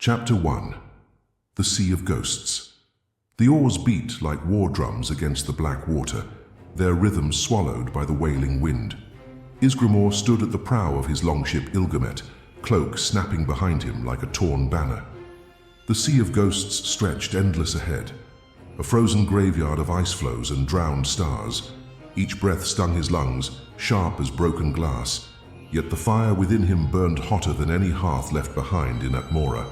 Chapter 1. The Sea of Ghosts. The oars beat like war drums against the black water, their rhythm swallowed by the wailing wind. Ysgramor stood at the prow of his longship Ilgamet, cloak snapping behind him like a torn banner. The Sea of Ghosts stretched endless ahead, a frozen graveyard of ice floes and drowned stars. Each breath stung his lungs, sharp as broken glass, yet the fire within him burned hotter than any hearth left behind in Atmora.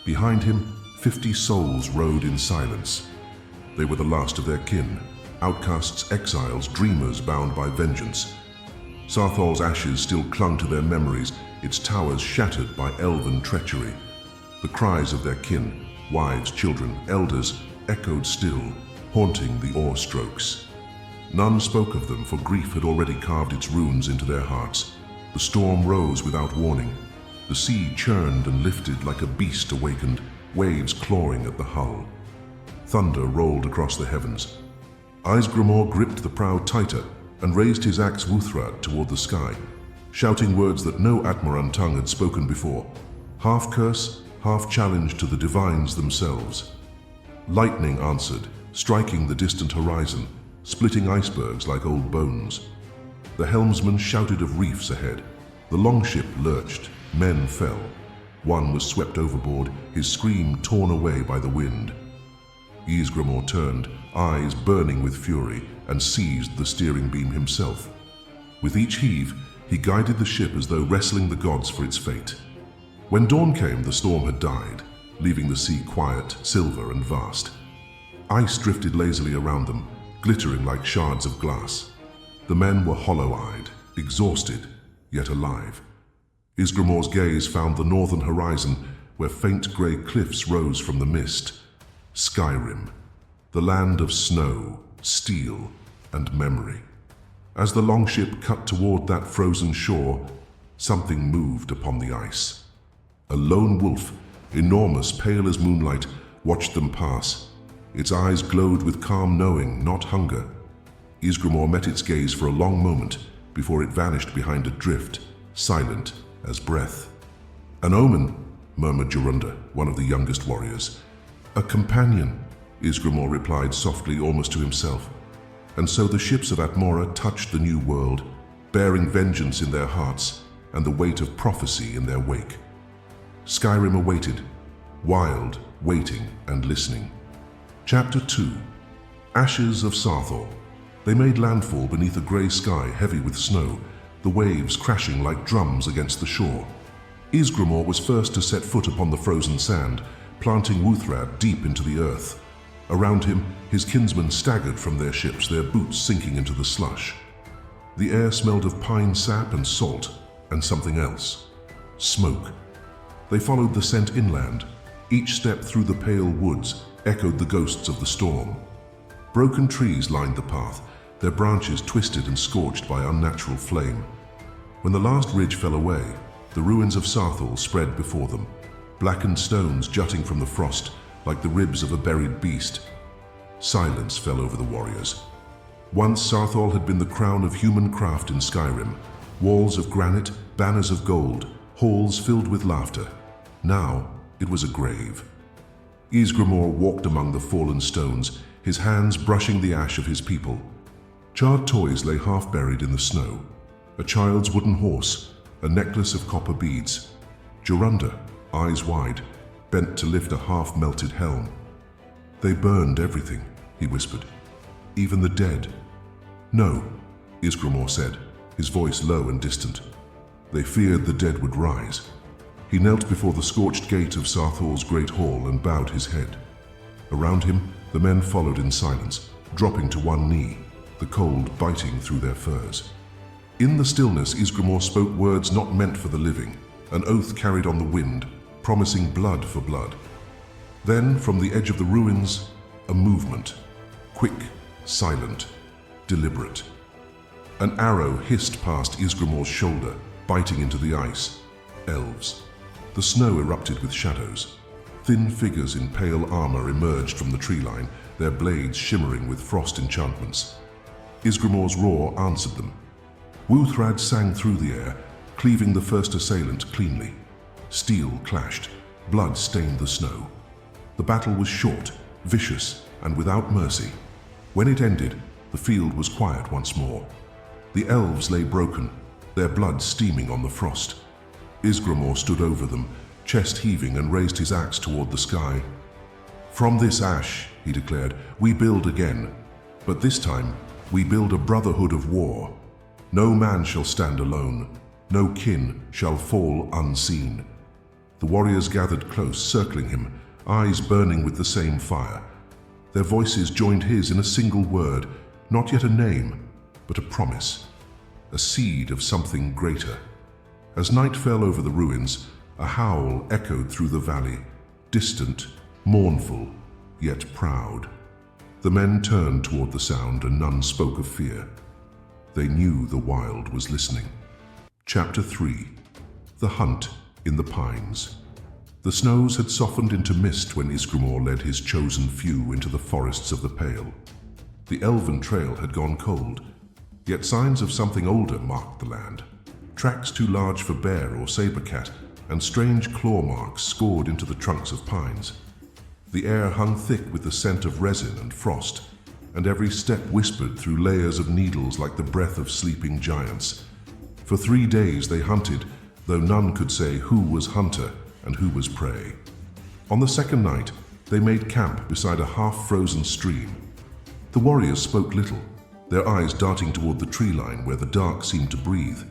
Behind him, 50 souls rode in silence. They were the last of their kin, outcasts, exiles, dreamers bound by vengeance. Sarthol's ashes still clung to their memories, its towers shattered by elven treachery. The cries of their kin, wives, children, elders, echoed still, haunting the oar strokes. None spoke of them, for grief had already carved its runes into their hearts. The storm rose without warning. The sea churned and lifted like a beast awakened, waves clawing at the hull. Thunder rolled across the heavens. Ysgramor gripped the prow tighter and raised his axe Wuthrad toward the sky, shouting words that no Atmoran tongue had spoken before, half curse, half challenge to the divines themselves. Lightning answered, striking the distant horizon, splitting icebergs like old bones. The helmsman shouted of reefs ahead. The longship lurched, men fell. One was swept overboard, his scream torn away by the wind. Ysgramor turned, eyes burning with fury, and seized the steering beam himself. With each heave, he guided the ship as though wrestling the gods for its fate. When dawn came, the storm had died, leaving the sea quiet, silver, and vast. Ice drifted lazily around them, glittering like shards of glass. The men were hollow-eyed, exhausted, yet alive. Ysgramor's gaze found the northern horizon, where faint grey cliffs rose from the mist. Skyrim, the land of snow, steel, and memory. As the longship cut toward that frozen shore, something moved upon the ice. A lone wolf, enormous, pale as moonlight, watched them pass. Its eyes glowed with calm knowing, not hunger. Ysgramor met its gaze for a long moment before it vanished behind a drift, silent as breath. "An omen," murmured Jorunda, one of the youngest warriors. "A companion," Ysgramor replied softly, almost to himself. And so the ships of Atmora touched the new world, bearing vengeance in their hearts and the weight of prophecy in their wake. Skyrim awaited, wild, waiting and listening. Chapter 2. Ashes of Sarthol. They made landfall beneath a grey sky heavy with snow, the waves crashing like drums against the shore. Ysgramor was first to set foot upon the frozen sand, planting Wuthrad deep into the earth. Around him, his kinsmen staggered from their ships, their boots sinking into the slush. The air smelled of pine sap and salt, and something else. Smoke. They followed the scent inland. Each step through the pale woods echoed the ghosts of the storm. Broken trees lined the path, their branches twisted and scorched by unnatural flame. When the last ridge fell away, the ruins of Sarthol spread before them, blackened stones jutting from the frost like the ribs of a buried beast. Silence fell over the warriors. Once Sarthol had been the crown of human craft in Skyrim, walls of granite, banners of gold, halls filled with laughter. Now it was a grave. Ysgramor walked among the fallen stones, his hands brushing the ash of his people. Charred toys lay half buried in the snow. A child's wooden horse, a necklace of copper beads. Jorunda, eyes wide, bent to lift a half-melted helm. "They burned everything," he whispered. "Even the dead." "No," Ysgramor said, his voice low and distant. "They feared the dead would rise." He knelt before the scorched gate of Sarthol's great hall and bowed his head. Around him, the men followed in silence, dropping to one knee, the cold biting through their furs. In the stillness, Ysgramor spoke words not meant for the living, an oath carried on the wind, promising blood for blood. Then, from the edge of the ruins, a movement. Quick, silent, deliberate. An arrow hissed past Ysgramor's shoulder, biting into the ice. Elves. The snow erupted with shadows. Thin figures in pale armor emerged from the tree line, their blades shimmering with frost enchantments. Ysgramor's roar answered them. Wuthrad sang through the air, cleaving the first assailant cleanly. Steel clashed. Blood stained the snow. The battle was short, vicious, and without mercy. When it ended, the field was quiet once more. The elves lay broken, their blood steaming on the frost. Ysgramor stood over them, chest heaving, and raised his axe toward the sky. "From this ash," he declared, "we build again. But this time, we build a brotherhood of war. No man shall stand alone. No kin shall fall unseen." The warriors gathered close, circling him, eyes burning with the same fire. Their voices joined his in a single word, not yet a name, but a promise, a seed of something greater. As night fell over the ruins, a howl echoed through the valley, distant, mournful, yet proud. The men turned toward the sound, and none spoke of fear. They knew the wild was listening. Chapter 3. The Hunt in the Pines. The snows had softened into mist when Ysgramor led his chosen few into the forests of the Pale. The elven trail had gone cold, yet signs of something older marked the land. Tracks too large for bear or saber-cat, and strange claw marks scored into the trunks of pines. The air hung thick with the scent of resin and frost, and every step whispered through layers of needles like the breath of sleeping giants. For 3 days they hunted, though none could say who was hunter and who was prey. On the second night, they made camp beside a half-frozen stream. The warriors spoke little, their eyes darting toward the tree line where the dark seemed to breathe.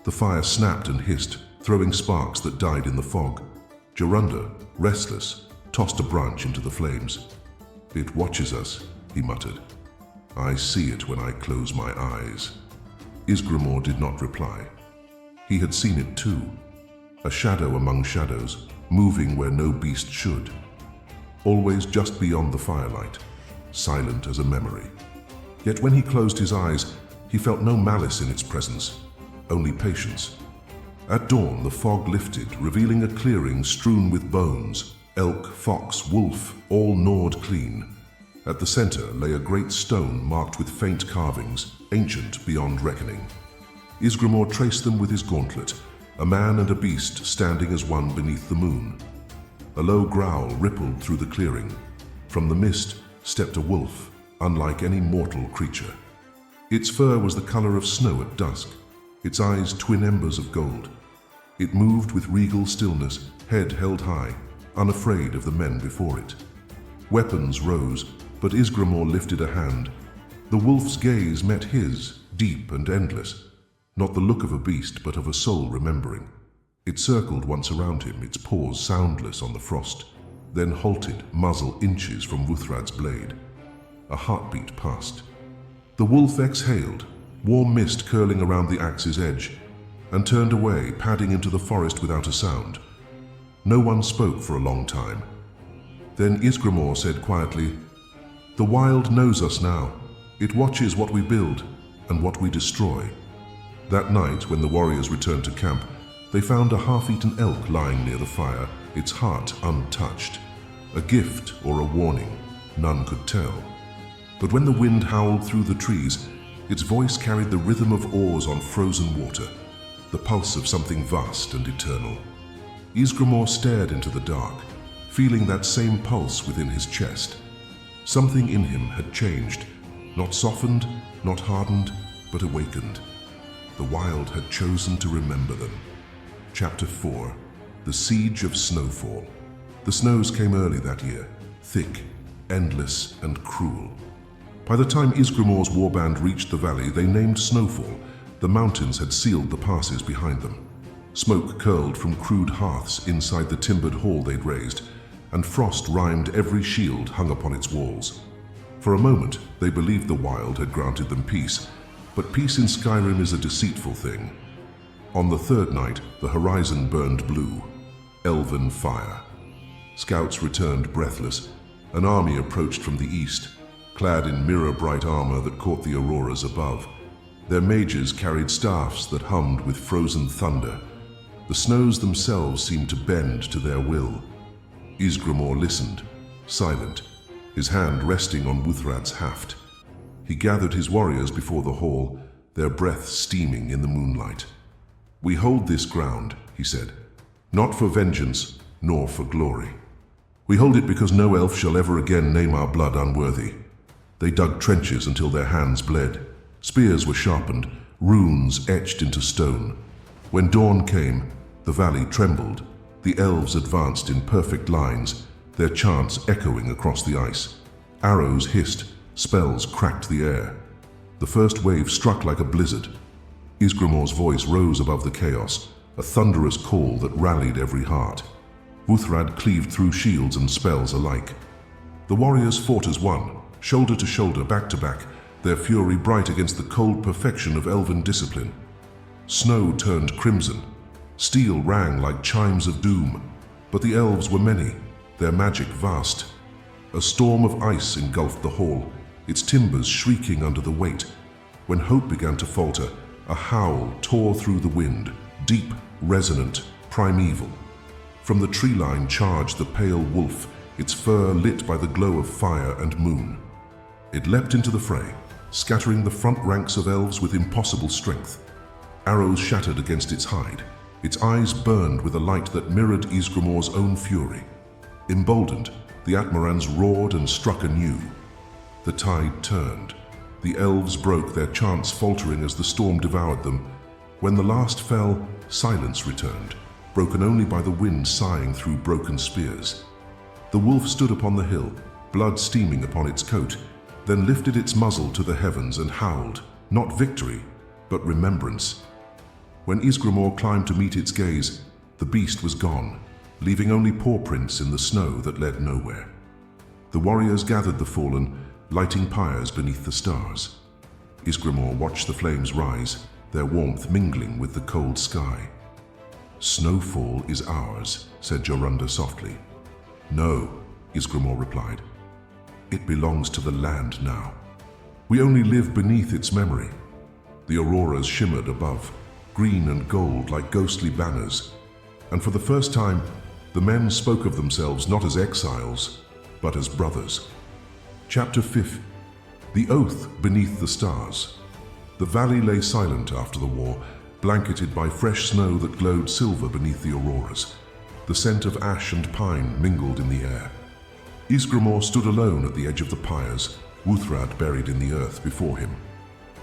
The fire snapped and hissed, throwing sparks that died in the fog. Jorunda, restless, tossed a branch into the flames. "It watches us," he muttered. "I see it when I close my eyes." Ysgramor did not reply. He had seen it too. A shadow among shadows, moving where no beast should. Always just beyond the firelight, silent as a memory. Yet when he closed his eyes, he felt no malice in its presence, only patience. At dawn, the fog lifted, revealing a clearing strewn with bones. Elk, fox, wolf, all gnawed clean. At the center lay a great stone marked with faint carvings, ancient beyond reckoning. Ysgramor traced them with his gauntlet, a man and a beast standing as one beneath the moon. A low growl rippled through the clearing. From the mist stepped a wolf, unlike any mortal creature. Its fur was the color of snow at dusk, its eyes twin embers of gold. It moved with regal stillness, head held high, unafraid of the men before it. Weapons rose, but Ysgramor lifted a hand. The wolf's gaze met his, deep and endless. Not the look of a beast, but of a soul remembering. It circled once around him, its paws soundless on the frost, then halted, muzzle inches from Wuthrad's blade. A heartbeat passed. The wolf exhaled, warm mist curling around the axe's edge, and turned away, padding into the forest without a sound. No one spoke for a long time. Then Ysgramor said quietly, "The wild knows us now. It watches what we build and what we destroy." That night, when the warriors returned to camp, they found a half-eaten elk lying near the fire, its heart untouched. A gift or a warning, none could tell. But when the wind howled through the trees, its voice carried the rhythm of oars on frozen water, the pulse of something vast and eternal. Ysgramor stared into the dark, feeling that same pulse within his chest. Something in him had changed, not softened, not hardened, but awakened. The wild had chosen to remember them. Chapter 4. The Siege of Snowfall. The snows came early that year, thick, endless, and cruel. By the time Ysgramor's warband reached the valley, they named Snowfall. The mountains had sealed the passes behind them. Smoke curled from crude hearths inside the timbered hall they'd raised, and frost rimed every shield hung upon its walls. For a moment, they believed the wild had granted them peace, but peace in Skyrim is a deceitful thing. On the third night, the horizon burned blue, elven fire. Scouts returned breathless. An army approached from the east, clad in mirror-bright armor that caught the auroras above. Their mages carried staffs that hummed with frozen thunder. The snows themselves seemed to bend to their will. Ysgramor listened, silent, his hand resting on Wuthrad's haft. He gathered his warriors before the hall, their breath steaming in the moonlight. "We hold this ground," he said, "not for vengeance, nor for glory. We hold it because no elf shall ever again name our blood unworthy. They dug trenches until their hands bled. Spears were sharpened, runes etched into stone. When dawn came, the valley trembled. The elves advanced in perfect lines, their chants echoing across the ice. Arrows hissed, spells cracked the air. The first wave struck like a blizzard. Ysgramor's voice rose above the chaos, a thunderous call that rallied every heart. Wuthrad cleaved through shields and spells alike. The warriors fought as one, shoulder to shoulder, back to back, their fury bright against the cold perfection of elven discipline. Snow turned crimson. Steel rang like chimes of doom. But the elves were many, their magic vast. A storm of ice engulfed the hall, its timbers shrieking under the weight. When hope began to falter, a howl tore through the wind, deep, resonant, primeval. From the tree line charged the pale wolf, its fur lit by the glow of fire and moon. It leapt into the fray, scattering the front ranks of elves with impossible strength. Arrows shattered against its hide. Its eyes burned with a light that mirrored Ysgramor's own fury. Emboldened, the Atmarans roared and struck anew. The tide turned. The elves broke, their chants faltering as the storm devoured them. When the last fell, silence returned, broken only by the wind sighing through broken spears. The wolf stood upon the hill, blood steaming upon its coat, then lifted its muzzle to the heavens and howled, not victory, but remembrance. When Ysgramor climbed to meet its gaze, the beast was gone, leaving only paw prints in the snow that led nowhere. The warriors gathered the fallen, lighting pyres beneath the stars. Ysgramor watched the flames rise, their warmth mingling with the cold sky. "Snowfall is ours," said Jorunda softly. "No," Ysgramor replied. "It belongs to the land now. We only live beneath its memory." The auroras shimmered above, green and gold like ghostly banners, and for the first time, the men spoke of themselves not as exiles, but as brothers. Chapter 5. The Oath Beneath the Stars. The valley lay silent after the war, blanketed by fresh snow that glowed silver beneath the auroras. The scent of ash and pine mingled in the air. Ysgramor stood alone at the edge of the pyres, Wuthrad buried in the earth before him.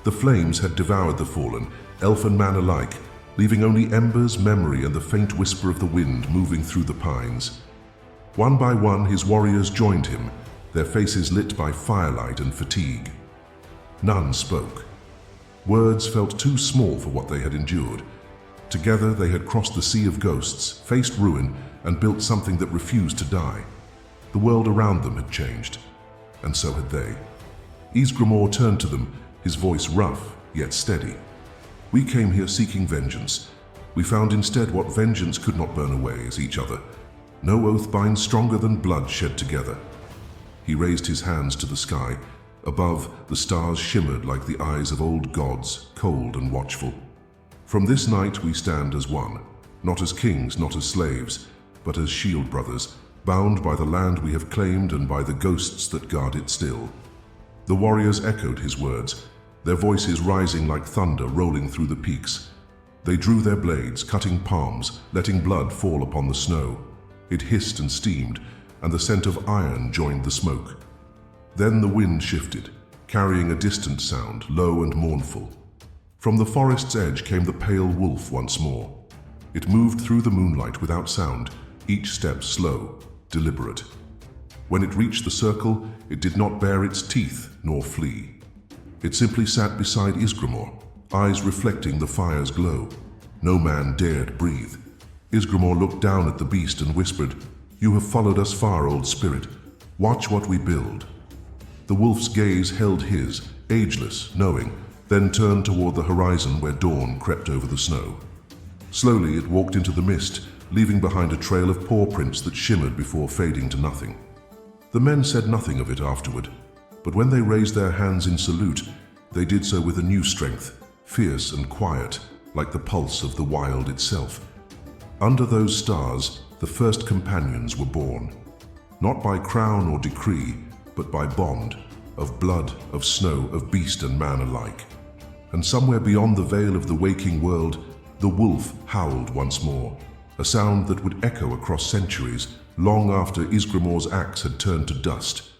The flames had devoured the fallen, elf and man alike, leaving only embers, memory, and the faint whisper of the wind moving through the pines. One by one, his warriors joined him, their faces lit by firelight and fatigue. None spoke. Words felt too small for what they had endured. Together they had crossed the sea of ghosts, faced ruin, and built something that refused to die. The world around them had changed, and so had they. Ysgramor turned to them, his voice rough, yet steady. "We came here seeking vengeance. We found instead what vengeance could not burn away as each other. No oath binds stronger than blood shed together." He raised his hands to the sky. Above, the stars shimmered like the eyes of old gods, cold and watchful. "From this night we stand as one, not as kings, not as slaves, but as shield brothers, bound by the land we have claimed and by the ghosts that guard it still." The warriors echoed his words, their voices rising like thunder rolling through the peaks. They drew their blades, cutting palms, letting blood fall upon the snow. It hissed and steamed, and the scent of iron joined the smoke. Then the wind shifted, carrying a distant sound, low and mournful. From the forest's edge came the pale wolf once more. It moved through the moonlight without sound, each step slow, deliberate. When it reached the circle, it did not bare its teeth nor flee. It simply sat beside Ysgramor, eyes reflecting the fire's glow. No man dared breathe. Ysgramor looked down at the beast and whispered, "You have followed us far, old spirit. Watch what we build." The wolf's gaze held his, ageless, knowing, then turned toward the horizon where dawn crept over the snow. Slowly it walked into the mist, leaving behind a trail of paw prints that shimmered before fading to nothing. The men said nothing of it afterward, but when they raised their hands in salute, they did so with a new strength, fierce and quiet, like the pulse of the wild itself. Under those stars, the first companions were born, not by crown or decree, but by bond, of blood, of snow, of beast and man alike. And somewhere beyond the veil of the waking world, the wolf howled once more, a sound that would echo across centuries, long after Ysgramor's axe had turned to dust.